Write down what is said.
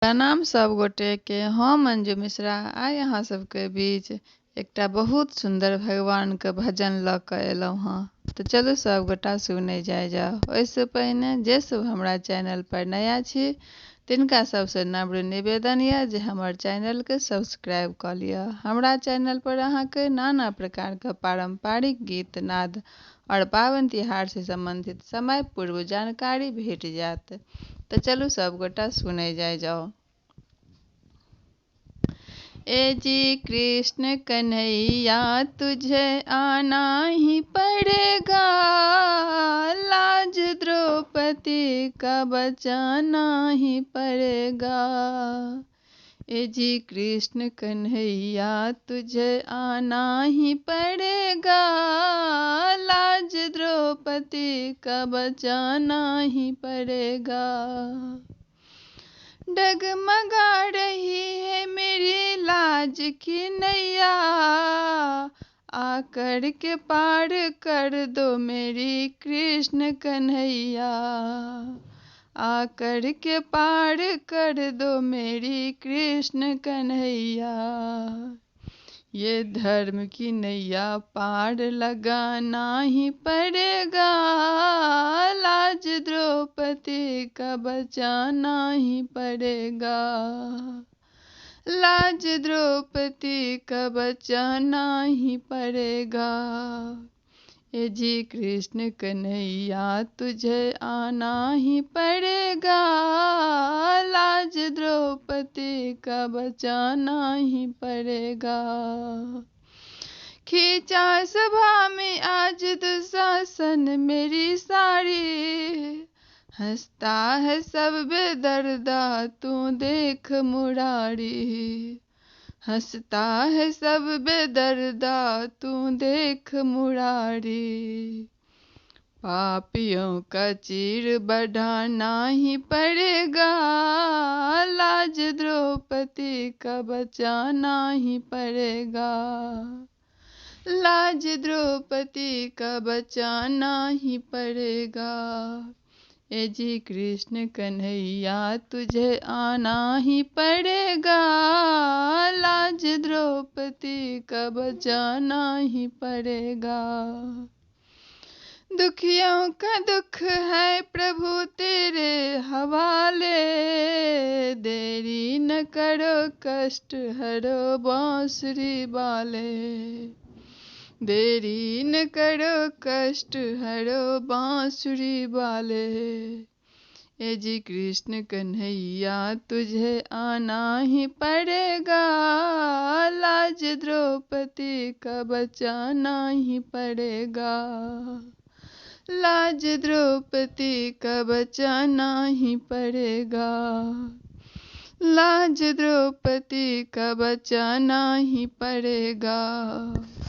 प्रणाम सब गोटे के। हम मंजू मिश्रा आइ अहाँ सबके बीच एकटा बहुत सुंदर भगवान के भजन लऽ कऽ एलहुँ हँ। तऽ चलू सब गोटा सुनै जाओ। ओहिसँ पहिने जे सब हमरा चैनल पर नया छी तिनका सबसे नम्र निवेदन यऽ जे हमर चैनल के सब्सक्राइब कऽ लिअ। हमरा चैनल पर अहाँके नाना प्रकार के पारंपरिक गीत नाद और पाबनि तिहार से संबंधित समय पूर्व जानकारी भेट जायत। तो चलू सब गोटा सुने जाओ। ए जी कृष्ण कन्हैया तुझे आना ही पड़ेगा, लाज द्रौपदी का बचाना ही पड़ेगा। ए जी कृष्ण कन्हैया तुझे आना ही पड़ेगा, लाज द्रौपदी का बचाना ही पड़ेगा। डगमगा रही है मेरी लाज की नैया, आकर के पार कर दो मेरी कृष्ण कन्हैया, आकर के पार कर दो मेरी कृष्ण कन्हैया। ये धर्म की नैया पार लगाना ही पड़ेगा, लाज द्रौपदी का बचाना ही पड़ेगा, लाज द्रौपदी का बचाना ही पड़ेगा। ए जी कृष्ण कन्हैया तुझे आना ही पड़ेगा, लाज द्रौपदी का बचाना ही पड़ेगा। खींचा सभा में आज दुशासन मेरी साड़ी, हंसता है सब बेदर्दा तू देख मुरारी, हंसता है सब बेदर्दा तू देख मुरारी। पापियों का चीर बढ़ाना ही पड़ेगा, लाज द्रौपदी का बचाना ही पड़ेगा, लाज द्रौपदी का बचाना ही पड़ेगा। ए जी कृष्ण कन्हैया तुझे आना ही पड़ेगा, लाज द्रौपदी का बचाना ही पड़ेगा। दुखियों का दुख है प्रभु तेरे हवाले, देरी न करो कष्ट हरो बांसुरी वाले, देरी न करो कष्ट हरो बांसुरी वाले। ए जी कृष्ण कन्हैया तुझे आना ही पड़ेगा, लाज द्रौपदी का बचाना ही पड़ेगा, लाज द्रौपदी का बचाना ही पड़ेगा, लाज द्रौपदी का बचाना ही पड़ेगा।